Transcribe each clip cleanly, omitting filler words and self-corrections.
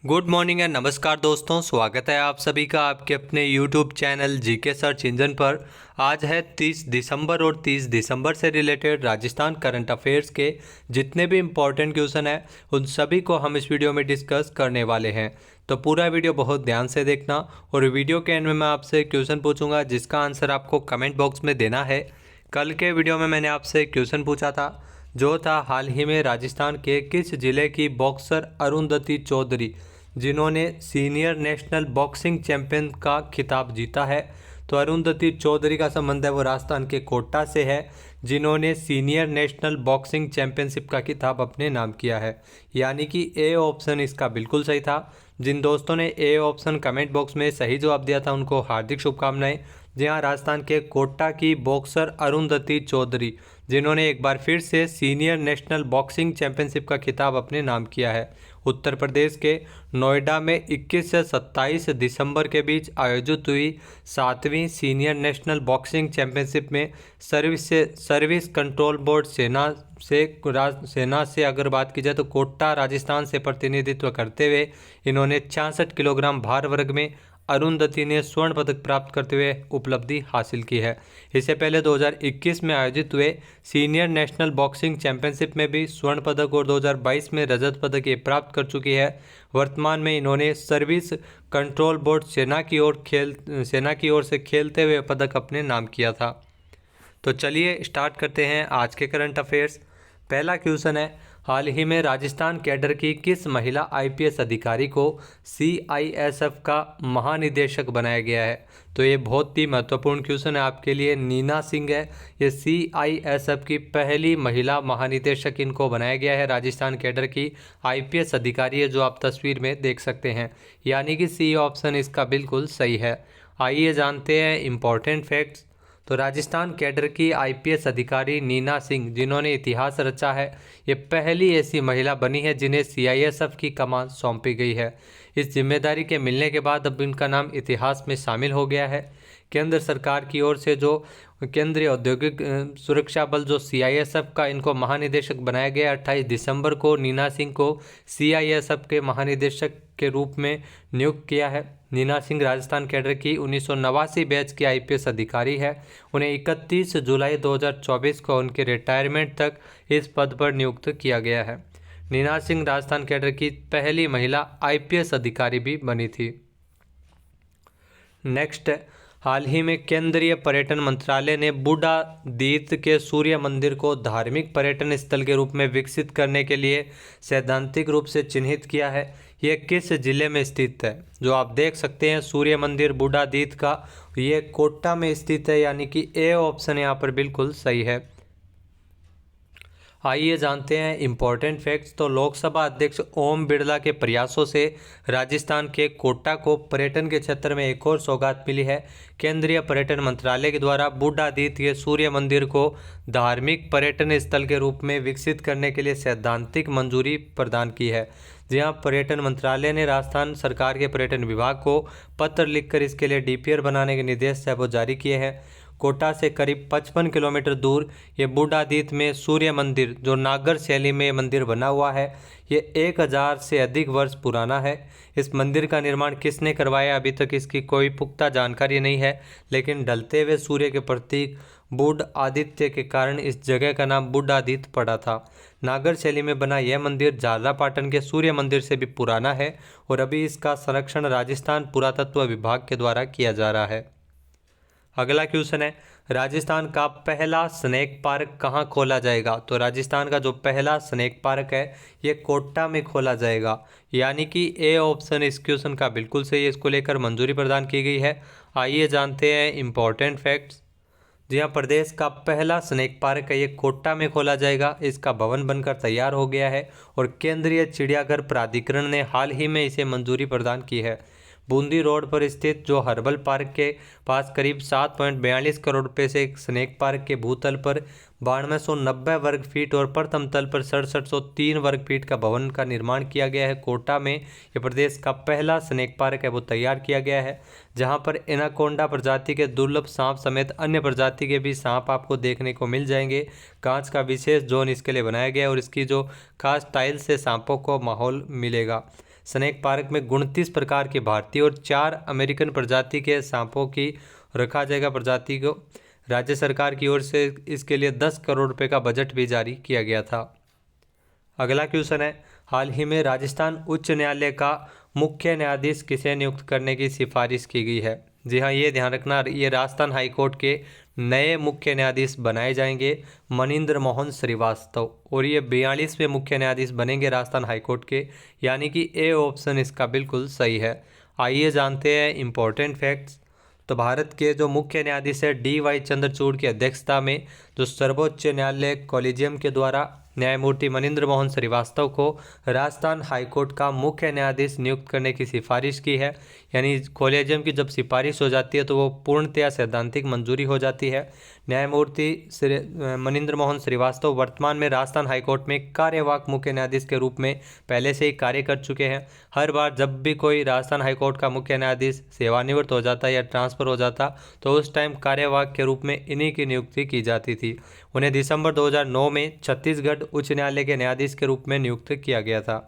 Good morning and नमस्कार दोस्तों, स्वागत है आप सभी का आपके अपने YouTube channel GK search engine पर। आज है 30 दिसंबर और 30 दिसंबर से रिलेटेड राजस्थान करंट अफेयर्स के जितने भी इम्पोर्टेंट क्वेश्चन हैं उन सभी को हम इस वीडियो में डिस्कस करने वाले हैं। तो पूरा वीडियो बहुत ध्यान से देखना और वीडियो के एंड में मैं आपसे क्वेश्चन पूछूंगा जिसका आंसर आपको कमेंट बॉक्स में देना है। कल के वीडियो में मैंने आपसे क्वेश्चन पूछा था जो था हाल ही में राजस्थान के किस जिले की बॉक्सर अरुंधति चौधरी जिन्होंने सीनियर नेशनल बॉक्सिंग चैंपियन का खिताब जीता है। तो अरुंधति चौधरी का संबंध है वो राजस्थान के कोटा से है जिन्होंने सीनियर नेशनल बॉक्सिंग चैंपियनशिप का खिताब अपने नाम किया है। यानी कि ए ऑप्शन इसका बिल्कुल सही था। जिन दोस्तों ने ए ऑप्शन कमेंट बॉक्स में सही जवाब दिया था उनको हार्दिक शुभकामनाएं। जी हाँ, राजस्थान के कोटा की बॉक्सर अरुंधति चौधरी जिन्होंने एक बार फिर से सीनियर नेशनल बॉक्सिंग चैंपियनशिप का खिताब अपने नाम किया है। उत्तर प्रदेश के नोएडा में 21 से 27 दिसंबर के बीच आयोजित हुई 7वीं सीनियर नेशनल बॉक्सिंग चैंपियनशिप में सर्विस कंट्रोल बोर्ड सेना से अगर बात की जाए तो कोटा राजस्थान से प्रतिनिधित्व करते हुए इन्होंने 66 किलोग्राम भार वर्ग में अरुंधति ने स्वर्ण पदक प्राप्त करते हुए उपलब्धि हासिल की है। इससे पहले 2021 में आयोजित हुए सीनियर नेशनल बॉक्सिंग चैंपियनशिप में भी स्वर्ण पदक और 2022 में रजत पदक ये प्राप्त कर चुकी है। वर्तमान में इन्होंने सर्विस कंट्रोल बोर्ड सेना की ओर से खेलते हुए पदक अपने नाम किया था। तो चलिए स्टार्ट करते हैं आज के करंट अफेयर्स। पहला क्वेश्चन है, हाल ही में राजस्थान कैडर की किस महिला आईपीएस अधिकारी को सीआईएसएफ का महानिदेशक बनाया गया है? तो ये बहुत ही महत्वपूर्ण क्वेश्चन है आपके लिए। नीना सिंह है ये सीआईएसएफ की पहली महिला महानिदेशक, इनको बनाया गया है। राजस्थान कैडर की आईपीएस अधिकारी है जो आप तस्वीर में देख सकते हैं। यानी कि सी ऑप्शन इसका बिल्कुल सही है। आइए जानते हैं इम्पॉर्टेंट फैक्ट्स। तो राजस्थान कैडर की आईपीएस अधिकारी नीना सिंह जिन्होंने इतिहास रचा है, ये पहली ऐसी महिला बनी है जिन्हें सीआईएसएफ की कमान सौंपी गई है। इस जिम्मेदारी के मिलने के बाद अब इनका नाम इतिहास में शामिल हो गया है। केंद्र सरकार की ओर से जो केंद्रीय औद्योगिक सुरक्षा बल जो सीआईएसएफ का इनको महानिदेशक बनाया गया। 28 दिसंबर को नीना सिंह को सीआईएसएफ के महानिदेशक के रूप में नियुक्त किया है। नीना सिंह राजस्थान कैडर की 1989 बैच की आईपीएस अधिकारी है। उन्हें 31 जुलाई 2024 को उनके रिटायरमेंट तक इस पद पर नियुक्त किया गया है। नीना सिंह राजस्थान कैडर की पहली महिला आईपीएस अधिकारी भी बनी थी। नेक्स्ट, हाल ही में केंद्रीय पर्यटन मंत्रालय ने बूढ़ा दीत के सूर्य मंदिर को धार्मिक पर्यटन स्थल के रूप में विकसित करने के लिए सैद्धांतिक रूप से चिन्हित किया है। ये किस जिले में स्थित है? जो आप देख सकते हैं सूर्य मंदिर बूढ़ा दीत का, ये कोटा में स्थित है। यानी कि ए ऑप्शन यहाँ पर बिल्कुल सही है। आइए जानते हैं इम्पॉर्टेंट फैक्ट्स। तो लोकसभा अध्यक्ष ओम बिरला के प्रयासों से राजस्थान के कोटा को पर्यटन के क्षेत्र में एक और सौगात मिली है। केंद्रीय पर्यटन मंत्रालय के द्वारा बूढ़ादीत्य सूर्य मंदिर को धार्मिक पर्यटन स्थल के रूप में विकसित करने के लिए सैद्धांतिक मंजूरी प्रदान की है। जहां पर्यटन मंत्रालय ने राजस्थान सरकार के पर्यटन विभाग को पत्र लिखकर इसके लिए डीपीआर बनाने के निर्देश है वो जारी किए हैं। कोटा से करीब 55 किलोमीटर दूर ये बूढ़ादीत में सूर्य मंदिर जो नागर शैली में मंदिर बना हुआ है, ये 1000 से अधिक वर्ष पुराना है। इस मंदिर का निर्माण किसने करवाया अभी तक इसकी कोई पुख्ता जानकारी नहीं है, लेकिन ढलते हुए सूर्य के प्रतीक बूढ़ आदित्य के कारण इस जगह का नाम बूढ़ादीत पड़ा था। नागर शैली में बना यह मंदिर झालरापाटन के सूर्य मंदिर से भी पुराना है और अभी इसका संरक्षण राजस्थान पुरातत्व विभाग के द्वारा किया जा रहा है। अगला क्वेश्चन है, राजस्थान का पहला स्नेक पार्क कहाँ खोला जाएगा? तो राजस्थान का जो पहला स्नेक पार्क है ये कोटा में खोला जाएगा। यानी कि ए ऑप्शन इस क्वेश्चन का बिल्कुल सही है, इसको लेकर मंजूरी प्रदान की गई है। आइए जानते हैं इम्पॉर्टेंट फैक्ट्स। जी हाँ, प्रदेश का पहला स्नेक पार्क है ये कोटा में खोला जाएगा। इसका भवन बनकर तैयार हो गया है और केंद्रीय चिड़ियाघर प्राधिकरण ने हाल ही में इसे मंजूरी प्रदान की है। बूंदी रोड पर स्थित जो हर्बल पार्क के पास करीब 7.42 करोड़ रुपए से एक स्नेक पार्क के भूतल पर 9290 वर्ग फीट और प्रथम तल पर 6703 वर्ग फीट का भवन का निर्माण किया गया है। कोटा में ये प्रदेश का पहला स्नेक पार्क है वो तैयार किया गया है, जहां पर एनाकोंडा प्रजाति के दुर्लभ सांप समेत अन्य प्रजाति के भी सांप आपको देखने को मिल जाएंगे। कांच का विशेष जोन इसके लिए बनाया गया है और इसकी जो खास टाइल से सांपों को माहौल मिलेगा। स्नेक पार्क में 29 प्रकार के भारतीय और 4 अमेरिकन प्रजाति के सांपों की रखा जाएगा प्रजाति को। राज्य सरकार की ओर से इसके लिए 10 करोड़ रुपए का बजट भी जारी किया गया था। अगला क्वेश्चन है, हाल ही में राजस्थान उच्च न्यायालय का मुख्य न्यायाधीश किसे नियुक्त करने की सिफारिश की गई है? जी हाँ, ये ध्यान रखना, ये राजस्थान हाईकोर्ट के नए मुख्य न्यायाधीश बनाए जाएंगे मनिंद्र मोहन श्रीवास्तव, और ये 42वें मुख्य न्यायाधीश बनेंगे राजस्थान हाईकोर्ट के, यानी कि ए ऑप्शन इसका बिल्कुल सही है। आइए जानते हैं इम्पोर्टेंट फैक्ट्स। तो भारत के जो मुख्य न्यायाधीश है DY चंद्रचूड़ की अध्यक्षता में जो सर्वोच्च न्यायालय कॉलेजियम के द्वारा न्यायमूर्ति मनिंद्र मोहन श्रीवास्तव को राजस्थान हाईकोर्ट का मुख्य न्यायाधीश नियुक्त करने की सिफारिश की है। यानी कॉलेजियम की जब सिफारिश हो जाती है तो वो पूर्णतया सैद्धांतिक मंजूरी हो जाती है। न्यायमूर्ति मनिंद्र मोहन श्रीवास्तव वर्तमान में राजस्थान हाईकोर्ट में कार्यवाहक मुख्य न्यायाधीश के रूप में पहले से ही कार्य कर चुके हैं। हर बार जब भी कोई राजस्थान हाईकोर्ट का मुख्य न्यायाधीश सेवानिवृत्त हो जाता या ट्रांसफ़र हो जाता तो उस टाइम कार्यवाहक के रूप में इन्हीं की नियुक्ति की जाती थी। उन्हें दिसंबर 2009 में छत्तीसगढ़ उच्च न्यायालय के न्यायाधीश के रूप में नियुक्त किया गया था।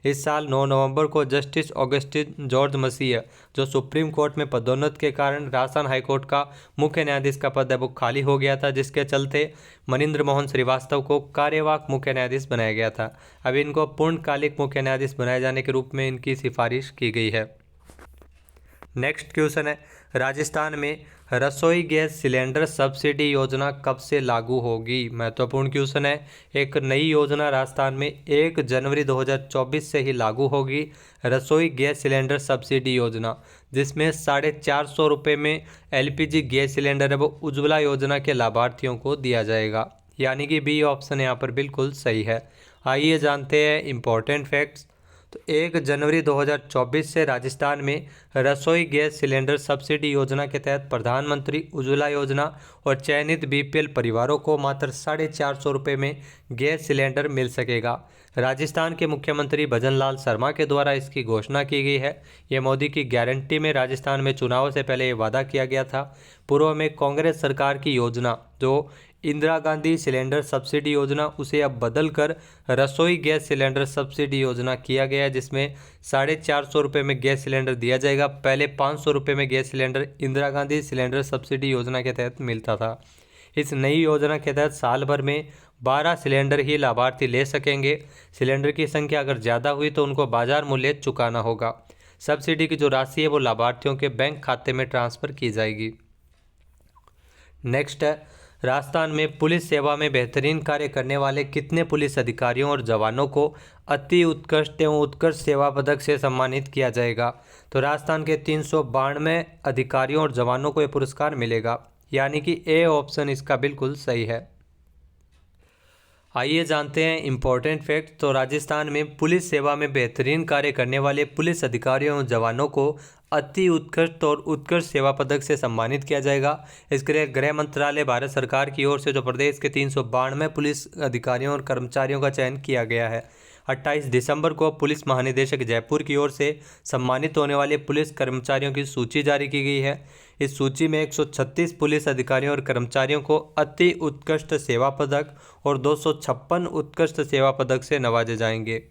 इस साल 9 नवंबर को जस्टिस ऑगस्टिन जॉर्ज मसीह, जो सुप्रीम कोर्ट में पदोन्नत के कारण राजस्थान हाईकोर्ट का मुख्य न्यायाधीश का पद है वो खाली हो गया था, जिसके चलते मनिंद्र मोहन श्रीवास्तव को कार्यवाहक मुख्य न्यायाधीश बनाया गया था। अब इनको पूर्णकालिक मुख्य न्यायाधीश बनाए जाने के रूप में इनकी सिफारिश की गई है। नेक्स्ट क्वेश्चन है, राजस्थान में रसोई गैस सिलेंडर सब्सिडी योजना कब से लागू होगी? महत्वपूर्ण क्वेश्चन है। एक नई योजना राजस्थान में 1 जनवरी 2024 से ही लागू होगी, रसोई गैस सिलेंडर सब्सिडी योजना, जिसमें 450 रुपये में LPG गैस सिलेंडर है वो उज्ज्वला योजना के लाभार्थियों को दिया जाएगा, यानी कि बी ऑप्शन यहाँ पर बिल्कुल सही है। आइए जानते हैं इम्पोर्टेंट फैक्ट्स। तो 1 जनवरी 2024 से राजस्थान में रसोई गैस सिलेंडर सब्सिडी योजना के तहत प्रधानमंत्री उज्ज्वला योजना और चयनित BPL परिवारों को मात्र 450 रुपये में गैस सिलेंडर मिल सकेगा। राजस्थान के मुख्यमंत्री भजन लाल शर्मा के द्वारा इसकी घोषणा की गई है। ये मोदी की गारंटी में राजस्थान में चुनाव से पहले ये वादा किया गया था। पूर्व में कांग्रेस सरकार की योजना जो इंदिरा गांधी सिलेंडर सब्सिडी योजना, उसे अब बदलकर रसोई गैस सिलेंडर सब्सिडी योजना किया गया है, जिसमें 450 रुपये में गैस सिलेंडर दिया जाएगा। पहले 500 रुपये में gas cylinder Indira Gandhi cylinder subsidy योजना के तहत मिलता था। इस नई योजना के तहत साल भर में 12 सिलेंडर ही लाभार्थी ले सकेंगे। सिलेंडर की संख्या अगर ज़्यादा हुई तो उनको बाजार मूल्य चुकाना होगा। सब्सिडी की जो राशि है वो लाभार्थियों के बैंक खाते में ट्रांसफ़र की जाएगी। नेक्स्ट है, राजस्थान में पुलिस सेवा में बेहतरीन कार्य करने वाले कितने पुलिस अधिकारियों और जवानों को अति उत्कृष्ट एवं उत्कृष्ट सेवा पदक से सम्मानित किया जाएगा? तो राजस्थान के 392 अधिकारियों और जवानों को यह पुरस्कार मिलेगा, यानी कि ए ऑप्शन इसका बिल्कुल सही है। आइए जानते हैं इम्पोर्टेंट फैक्ट। तो राजस्थान में पुलिस सेवा में बेहतरीन कार्य करने वाले पुलिस अधिकारियों और जवानों को अति उत्कृष्ट और उत्कृष्ट सेवा पदक से सम्मानित किया जाएगा। इसके लिए गृह मंत्रालय भारत सरकार की ओर से जो प्रदेश के 392 पुलिस अधिकारियों और कर्मचारियों का चयन किया गया है। 28 दिसंबर को पुलिस महानिदेशक जयपुर की ओर से सम्मानित होने वाले पुलिस कर्मचारियों की सूची जारी की गई है। इस सूची में 136 पुलिस अधिकारियों और कर्मचारियों को अति उत्कृष्ट सेवा पदक और 256 उत्कृष्ट सेवा पदक से नवाजे जाएंगे।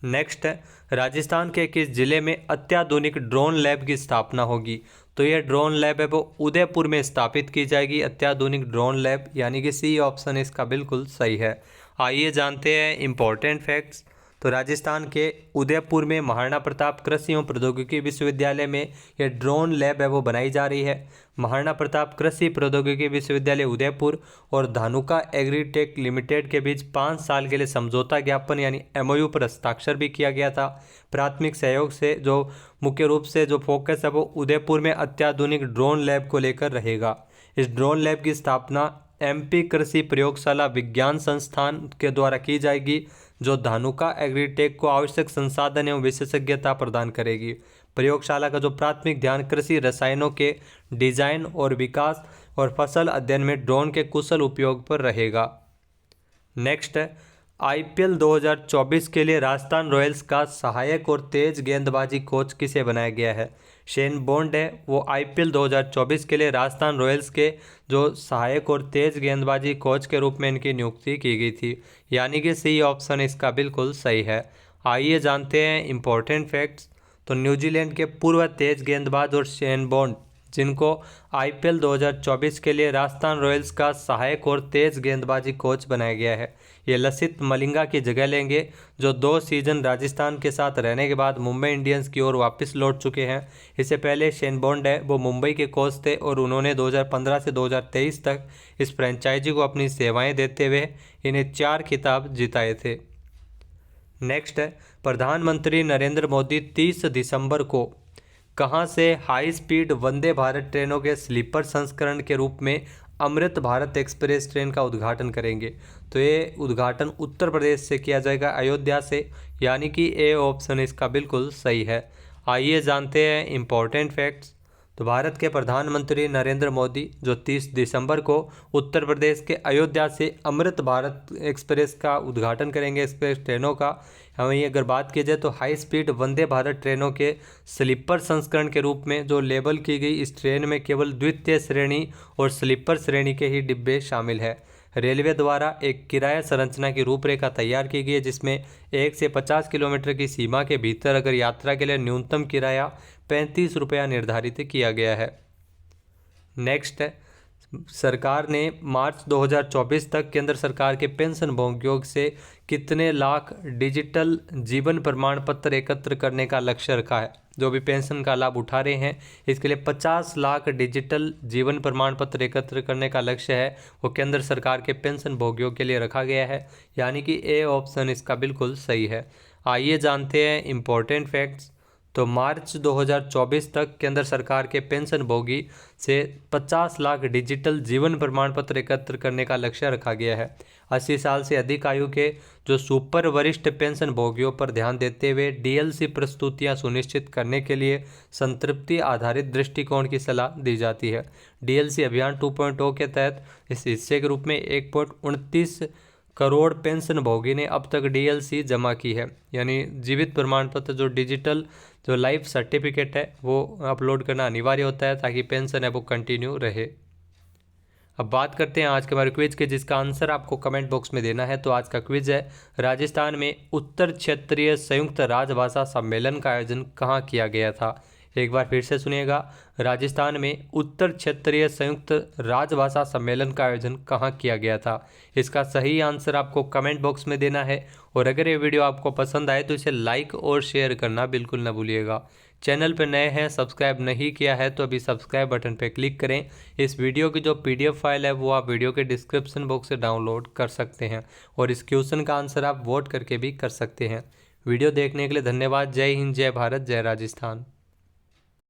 नेक्स्ट है, राजस्थान के किस जिले में अत्याधुनिक ड्रोन लैब की स्थापना होगी? तो यह ड्रोन लैब है वो उदयपुर में स्थापित की जाएगी, अत्याधुनिक ड्रोन लैब, यानी कि सी ऑप्शन इसका बिल्कुल सही है। आइए जानते हैं इम्पोर्टेंट फैक्ट्स। तो राजस्थान के उदयपुर में महाराणा प्रताप कृषि एवं प्रौद्योगिकी विश्वविद्यालय में यह ड्रोन लैब है वो बनाई जा रही है। महाराणा प्रताप कृषि प्रौद्योगिकी विश्वविद्यालय उदयपुर और धानुका एग्रीटेक लिमिटेड के बीच 5 साल के लिए समझौता ज्ञापन यानी MOU पर हस्ताक्षर भी किया गया था। प्राथमिक सहयोग से जो मुख्य रूप से जो फोकस है वो उदयपुर में अत्याधुनिक ड्रोन लैब को लेकर रहेगा। इस ड्रोन लैब की स्थापना MP कृषि प्रयोगशाला विज्ञान संस्थान के द्वारा की जाएगी, जो धानुका एग्रीटेक को आवश्यक संसाधन एवं विशेषज्ञता प्रदान करेगी। प्रयोगशाला का जो प्राथमिक ध्यान कृषि रसायनों के डिजाइन और विकास और फसल अध्ययन में ड्रोन के कुशल उपयोग पर रहेगा। नेक्स्ट है, IPL 2024 के लिए राजस्थान रॉयल्स का सहायक और तेज गेंदबाजी कोच किसे बनाया गया है? शेन बॉन्ड है वो IPL 2024 के लिए राजस्थान रॉयल्स के जो सहायक और तेज गेंदबाजी कोच के रूप में इनकी नियुक्ति की गई थी, यानी कि सी ऑप्शन इसका बिल्कुल सही है। आइए जानते हैं इम्पोर्टेंट फैक्ट्स। तो न्यूजीलैंड के पूर्व तेज गेंदबाज और शेन बॉन्ड, जिनको आईपीएल 2024 के लिए राजस्थान रॉयल्स का सहायक और तेज गेंदबाजी कोच बनाया गया है, ये लसित मलिंगा की जगह लेंगे, जो 2 सीजन राजस्थान के साथ रहने के बाद मुंबई इंडियंस की ओर वापस लौट चुके हैं। इससे पहले शेन बॉन्ड है वो मुंबई के कोच थे और उन्होंने 2015 से 2023 तक इस फ्रेंचाइजी को अपनी सेवाएं देते हुए इन्हें 4 खिताब जिताए थे। नेक्स्ट है, प्रधानमंत्री नरेंद्र मोदी 30 दिसंबर को कहां से हाई स्पीड वंदे भारत ट्रेनों के स्लीपर संस्करण के रूप में अमृत भारत एक्सप्रेस ट्रेन का उद्घाटन करेंगे? तो ये उद्घाटन उत्तर प्रदेश से किया जाएगा, अयोध्या से, यानी कि ए ऑप्शन इसका बिल्कुल सही है। आइए जानते हैं इम्पोर्टेंट फैक्ट्स। तो भारत के प्रधानमंत्री नरेंद्र मोदी जो 30 दिसंबर को उत्तर प्रदेश के अयोध्या से अमृत भारत एक्सप्रेस का उद्घाटन करेंगे, एक्सप्रेस ट्रेनों का। वहीं अगर बात की जाए तो हाई स्पीड वंदे भारत ट्रेनों के स्लीपर संस्करण के रूप में जो लेबल की गई इस ट्रेन में केवल द्वितीय श्रेणी और स्लीपर श्रेणी के ही डिब्बे शामिल है। रेलवे द्वारा एक किराया संरचना की रूपरेखा तैयार की गई है, जिसमें 1 से 50 किलोमीटर की सीमा के भीतर अगर यात्रा के लिए न्यूनतम किराया 35 रुपया निर्धारित किया गया है। नेक्स्ट है, सरकार ने मार्च 2024 तक केंद्र सरकार के पेंशन भोगियों से कितने लाख डिजिटल जीवन प्रमाण पत्र एकत्र करने का लक्ष्य रखा है? जो भी पेंशन का लाभ उठा रहे हैं इसके लिए 50 लाख डिजिटल जीवन प्रमाण पत्र एकत्र करने का लक्ष्य है, वो केंद्र सरकार के पेंशन भोगियों के लिए रखा गया है, यानी कि ए ऑप्शन इसका बिल्कुल सही है। आइए जानते हैं इम्पोर्टेंट फैक्ट्स। तो मार्च 2024 तक केंद्र सरकार के पेंशन भोगी से 50 लाख डिजिटल जीवन प्रमाण पत्र एकत्र करने का लक्ष्य रखा गया है। 80 साल से अधिक आयु के जो सुपर वरिष्ठ पेंशन भोगियों पर ध्यान देते हुए डीएलसी प्रस्तुतियां सुनिश्चित करने के लिए संतृप्ति आधारित दृष्टिकोण की सलाह दी जाती है। डीएलसी अभियान 2.0 के तहत इस हिस्से के रूप में 1.29 करोड़ पेंशन भोगी ने अब तक डीएलसी जमा की है, यानी जीवित प्रमाण पत्र जो डिजिटल जो लाइफ सर्टिफिकेट है वो अपलोड करना अनिवार्य होता है ताकि पेंशन है वो कंटिन्यू रहे। अब बात करते हैं आज के हमारे क्विज के, जिसका आंसर आपको कमेंट बॉक्स में देना है। तो आज का क्विज है, राजस्थान में उत्तर क्षेत्रीय संयुक्त राजभाषा सम्मेलन का आयोजन कहाँ किया गया था? एक बार फिर से सुनिएगा, राजस्थान में उत्तर क्षेत्रीय संयुक्त राजभाषा सम्मेलन का आयोजन कहाँ किया गया था? इसका सही आंसर आपको कमेंट बॉक्स में देना है। और अगर ये वीडियो आपको पसंद आए तो इसे लाइक और शेयर करना बिल्कुल ना भूलिएगा। चैनल पर नए हैं, सब्सक्राइब नहीं किया है तो अभी सब्सक्राइब बटन पर क्लिक करें। इस वीडियो की जो पीडीएफ फाइल है वो आप वीडियो के डिस्क्रिप्शन बॉक्स से डाउनलोड कर सकते हैं और इस क्वेश्चन का आंसर आप वोट करके भी कर सकते हैं। वीडियो देखने के लिए धन्यवाद। जय हिंद, जय भारत, जय राजस्थान।